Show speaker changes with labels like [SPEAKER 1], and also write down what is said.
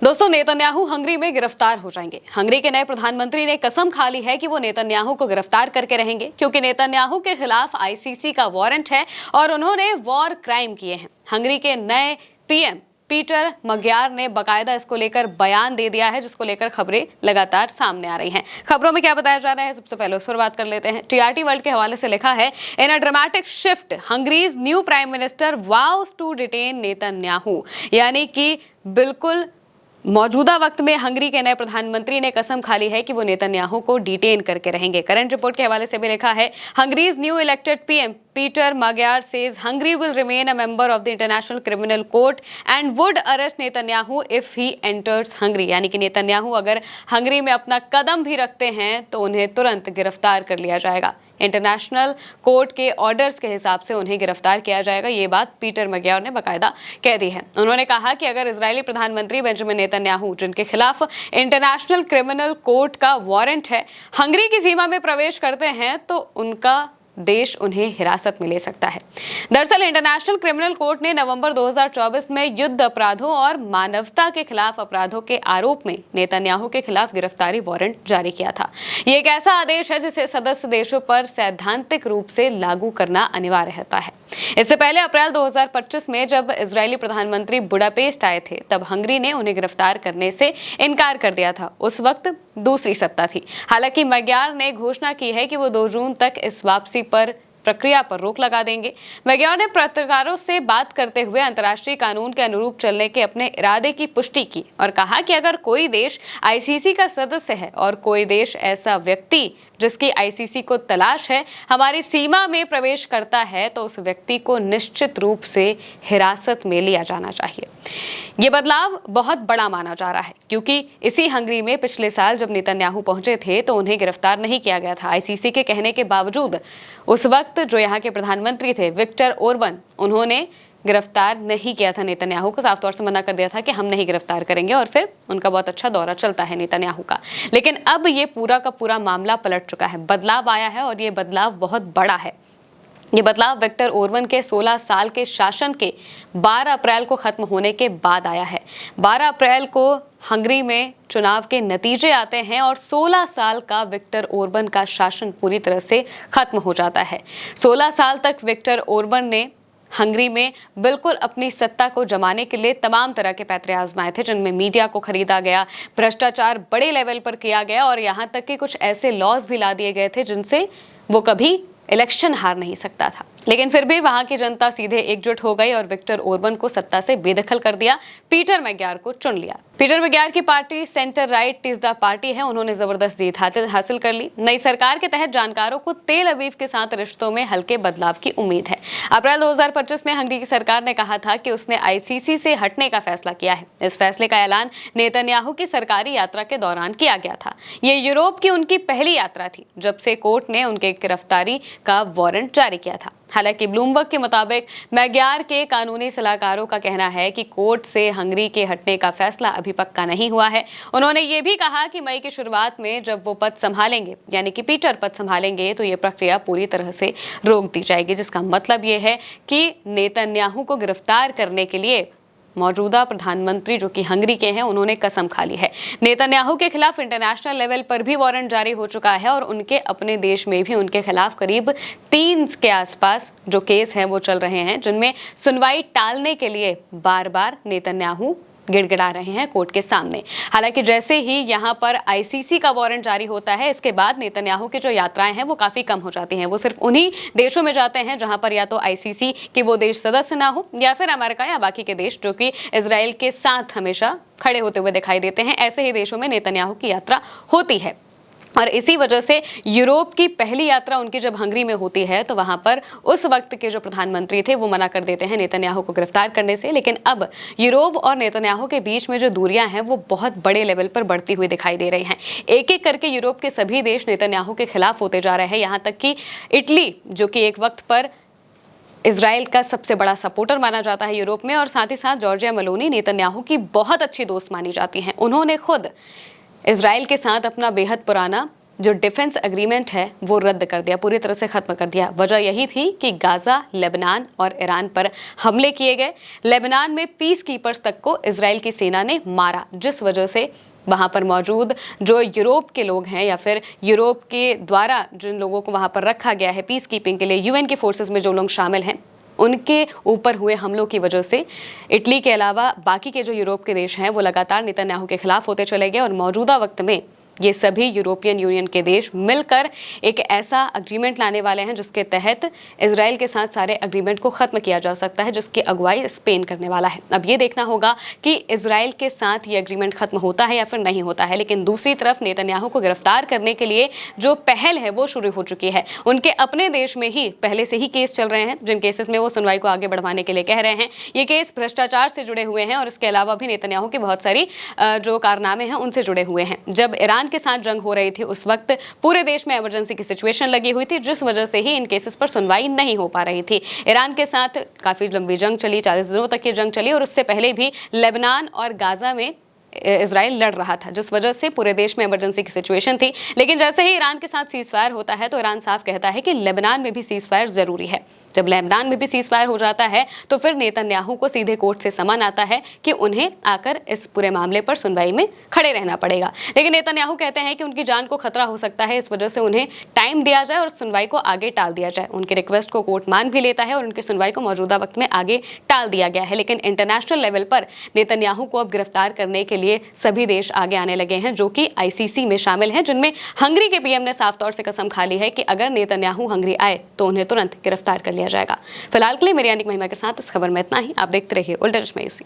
[SPEAKER 1] दोस्तों, Netanyahu Hungary में गिरफ्तार हो जाएंगे। हंगरी के नए प्रधानमंत्री ने कसम खा ली है कि वो नेतन्याहू को गिरफ्तार करके रहेंगे, क्योंकि नेतन्याहू के खिलाफ आईसीसी का वारंट है और उन्होंने वॉर क्राइम किए हैं। हंगरी के नए पीएम पीटर magyar ने बकायदा इसको लेकर बयान दे दिया है, जिसको लेकर खबरें लगातार सामने आ रही हैं। खबरों में क्या बताया जा रहा है, सबसे पहले उस पर बात कर लेते हैं। टीआरटी वर्ल्ड के हवाले से लिखा है, in a dramatic shift Hungary's new prime minister vows to detain Netanyahu. यानी कि बिल्कुल मौजूदा वक्त में हंगरी के नए प्रधानमंत्री ने कसम खा ली है कि वो नेतन्याहू को डिटेन करके रहेंगे। करंट रिपोर्ट के हवाले से भी लिखा है, Hungary's new elected PM Peter magyar says Hungary will remain a member of the International Criminal Court and would arrest Netanyahu if he enters Hungary। यानी कि नेतन्याहू अगर हंगरी में अपना कदम भी रखते हैं तो उन्हें तुरंत गिरफ्तार कर लिया जाएगा। इंटरनेशनल कोर्ट के ऑर्डर्स के हिसाब से उन्हें गिरफ्तार किया जाएगा। ये बात पीटर magyar ने बकायदा कह दी है। उन्होंने कहा कि अगर इजरायली प्रधानमंत्री बेंजामिन नेतन्याहू, जिनके खिलाफ इंटरनेशनल क्रिमिनल कोर्ट का वारंट है, हंगरी की सीमा में प्रवेश करते हैं तो उनका देश उन्हें हिरासत में ले सकता है। दरअसल इंटरनेशनल क्रिमिनल कोर्ट ने नवंबर 2024 में युद्ध अपराधों और मानवता के खिलाफ अपराधों के आरोप में नेतन्याहू के खिलाफ गिरफ्तारी वारंट जारी किया था। ये एक ऐसा आदेश है जिसे सदस्य देशों पर सैद्धांतिक रूप से लागू करना अनिवार्य रहता है। इससे पहले अप्रैल 2025 में जब इजरायली प्रधानमंत्री बुडापेस्ट आए थे, तब हंगरी ने उन्हें गिरफ्तार करने से इनकार कर दिया था। उस वक्त दूसरी सत्ता थी। हालांकि magyar ने घोषणा की है कि वो 2 जून तक इस वापसी पर प्रक्रिया पर रोक लगा देंगे। magyar ने पत्रकारों से बात करते हुए अंतर्राष्ट्रीय कानून के अनुरूप चलने के अपने इरादे की पुष्टि की और कहा कि अगर कोई देश आईसीसी का सदस्य है और कोई देश ऐसा व्यक्ति जिसकी आईसीसी को तलाश है हमारी सीमा में प्रवेश करता है, तो उस व्यक्ति को निश्चित रूप से हिरासत में लिया जाना चाहिए। ये बदलाव बहुत बड़ा माना जा रहा है, क्योंकि इसी हंगरी में पिछले साल जब नेतन्याहू पहुंचे थे तो उन्हें गिरफ्तार नहीं किया गया था। आईसीसी के कहने के बावजूद उस वक्त जो यहाँ के प्रधानमंत्री थे विक्टर ओरबन, उन्होंने गिरफ्तार नहीं किया था नेतन्याहू को। साफ तौर से मना कर दिया था कि हम नहीं गिरफ्तार करेंगे, और फिर उनका बहुत अच्छा दौरा चलता है नेतन्याहू का। लेकिन अब ये पूरा का पूरा मामला पलट चुका है। बदलाव आया है और ये बदलाव बहुत बड़ा है। ये बदलाव विक्टर ओरबन के 16 साल के शासन के 12 अप्रैल को खत्म होने के बाद आया है। 12 अप्रैल को हंगरी में चुनाव के नतीजे आते हैं और 16 साल का विक्टर ओरबन का शासन पूरी तरह से खत्म हो जाता है। 16 साल तक विक्टर ओरबन ने हंगरी में बिल्कुल अपनी सत्ता को जमाने के लिए तमाम तरह के पैतरे आजमाए थे, जिनमें मीडिया को खरीदा गया, भ्रष्टाचार बड़े लेवल पर किया गया और यहाँ तक कि कुछ ऐसे लॉज भी ला दिए गए थे जिनसे वो कभी इलेक्शन हार नहीं सकता था। लेकिन फिर भी वहां की जनता सीधे एकजुट हो गई और विक्टर ओरबन को सत्ता से बेदखल कर दिया, पीटर magyar को चुन लिया। पीटर magyar की पार्टी सेंटर राइट टिस्डा पार्टी है, उन्होंने जबरदस्त जीत हासिल कर ली। नई सरकार के तहत जानकारों को तेल अवीव के साथ रिश्तों में हल्के बदलाव की उम्मीद है। अप्रैल 2025 में हंगरी की सरकार ने कहा था कि उसने आईसीसी से हटने का फैसला किया है। इस फैसले का ऐलान नेतन्याहू की सरकारी यात्रा के दौरान किया गया था। ये यूरोप की उनकी पहली यात्रा थी जब से कोर्ट ने उनके गिरफ्तारी का वारंट जारी किया था। हालांकि ब्लूमबर्ग के मुताबिक magyar के कानूनी सलाहकारों का कहना है कि कोर्ट से हंगरी के हटने का फैसला अभी पक्का नहीं हुआ है। उन्होंने ये भी कहा कि मई की शुरुआत में जब वो पद संभालेंगे, यानी कि पीटर पद संभालेंगे, तो ये प्रक्रिया पूरी तरह से रोक दी जाएगी, जिसका मतलब ये है कि नेतन्याहू को गिरफ्तार करने के लिए मौजूदा प्रधानमंत्री जो कि हंगरी के हैं, उन्होंने कसम खा ली है। नेतन्याहू के खिलाफ इंटरनेशनल लेवल पर भी वारंट जारी हो चुका है और उनके अपने देश में भी उनके खिलाफ करीब 3 के आसपास जो केस हैं वो चल रहे हैं, जिनमें सुनवाई टालने के लिए बार-बार नेतन्याहू गिड़गिड़ा रहे हैं कोर्ट के सामने। हालांकि जैसे ही यहां पर आईसीसी का वारंट जारी होता है, इसके बाद नेतन्याहू की जो यात्राएं हैं वो काफी कम हो जाती हैं। वो सिर्फ उन्हीं देशों में जाते हैं जहां पर या तो आईसीसी के वो देश सदस्य ना हो, या फिर अमेरिका या बाकी के देश जो कि इजराइल के साथ हमेशा खड़े होते हुए दिखाई देते हैं। ऐसे ही देशों में नेतन्याहू की यात्रा होती है और इसी वजह से यूरोप की पहली यात्रा उनकी जब हंगरी में होती है तो वहां पर उस वक्त के जो प्रधानमंत्री थे वो मना कर देते हैं नेतन्याहू को गिरफ्तार करने से। लेकिन अब यूरोप और नेतन्याहू के बीच में जो दूरियां हैं वो बहुत बड़े लेवल पर बढ़ती हुई दिखाई दे रही हैं। एक एक करके यूरोप के सभी देश नेतन्याहू के खिलाफ होते जा रहे हैं, यहाँ तक कि इटली, जो कि एक वक्त पर इजराइल का सबसे बड़ा सपोर्टर माना जाता है यूरोप में, और साथ ही साथ जॉर्जिया मेलोनी नेतन्याहू की बहुत अच्छी दोस्त मानी जाती हैं। उन्होंने खुद इजराइल के साथ अपना बेहद पुराना जो डिफेंस एग्रीमेंट है वो रद्द कर दिया, पूरी तरह से खत्म कर दिया। वजह यही थी कि गाजा, लेबनान और ईरान पर हमले किए गए। लेबनान में पीस कीपर्स तक को इजराइल की सेना ने मारा, जिस वजह से वहाँ पर मौजूद जो यूरोप के लोग हैं या फिर यूरोप के द्वारा जिन लोगों को वहाँ पर रखा गया है पीस कीपिंग के लिए, यूएन के फोर्सेस में जो लोग शामिल हैं, उनके ऊपर हुए हमलों की वजह से इटली के अलावा बाकी के जो यूरोप के देश हैं वो लगातार नेतन्याहू के खिलाफ होते चले गए। और मौजूदा वक्त में ये सभी यूरोपियन यूनियन के देश मिलकर एक ऐसा एग्रीमेंट लाने वाले हैं जिसके तहत इजराइल के साथ सारे एग्रीमेंट को खत्म किया जा सकता है, जिसकी अगुवाई स्पेन करने वाला है। अब ये देखना होगा कि इजराइल के साथ ये एग्रीमेंट खत्म होता है या फिर नहीं होता है। लेकिन दूसरी तरफ नेतन्याहू को गिरफ्तार करने के लिए जो पहल है वो शुरू हो चुकी है। उनके अपने देश में ही पहले से ही केस चल रहे हैं, जिन केसेस में वो सुनवाई को आगे बढ़वाने के लिए कह रहे हैं। ये केस भ्रष्टाचार से जुड़े हुए हैं और इसके अलावा भी नेतन्याहू के बहुत सारी जो कारनामे हैं उनसे जुड़े हुए हैं। जब ईरान के साथ जंग हो रही थी उस वक्त पूरे देश में इमरजेंसी की सिचुएशन लगी हुई थी, जिस वजह से ही इन केसेस पर सुनवाई नहीं हो पा रही थी। ईरान के साथ काफी लंबी जंग चली, 40 दिनों तक ये जंग चली और उससे पहले भी लेबनान और गाजा में इजराइल लड़ रहा था, जिस वजह से पूरे देश में इमरजेंसी की सिचुएशन थी। लेकिन जैसे ही ईरान के साथ सीज फायर होता है तो ईरान साफ कहता है कि लेबनान में भी सीज फायर जरूरी है। जब लेबनान में भी सीज फायर हो जाता है तो फिर नेतन्याहू को सीधे कोर्ट से समन आता है कि उन्हें आकर इस पूरे मामले पर सुनवाई में खड़े रहना पड़ेगा। लेकिन नेतन्याहू कहते हैं कि उनकी जान को खतरा हो सकता है, इस वजह से उन्हें टाइम दिया जाए और सुनवाई को आगे टाल दिया जाए। उनकी रिक्वेस्ट को कोर्ट मान भी लेता है और उनकी सुनवाई को मौजूदा वक्त में आगे टाल दिया गया है। लेकिन इंटरनेशनल लेवल पर नेतन्याहू को अब गिरफ्तार करने के लिए सभी देश आगे आने लगे हैं, जो कि आईसीसी में शामिल हैं, जिनमें हंगरी के पीएम ने साफ तौर से कसम खा ली है कि अगर नेतन्याहू हंगरी आए तो उन्हें तुरंत गिरफ्तार कर लिया जाएगा। फिलहाल के लिए मेरी यानी महिमा के साथ इस खबर में इतना ही। आप देखते रहिए उल्टा चश्मा यूसी।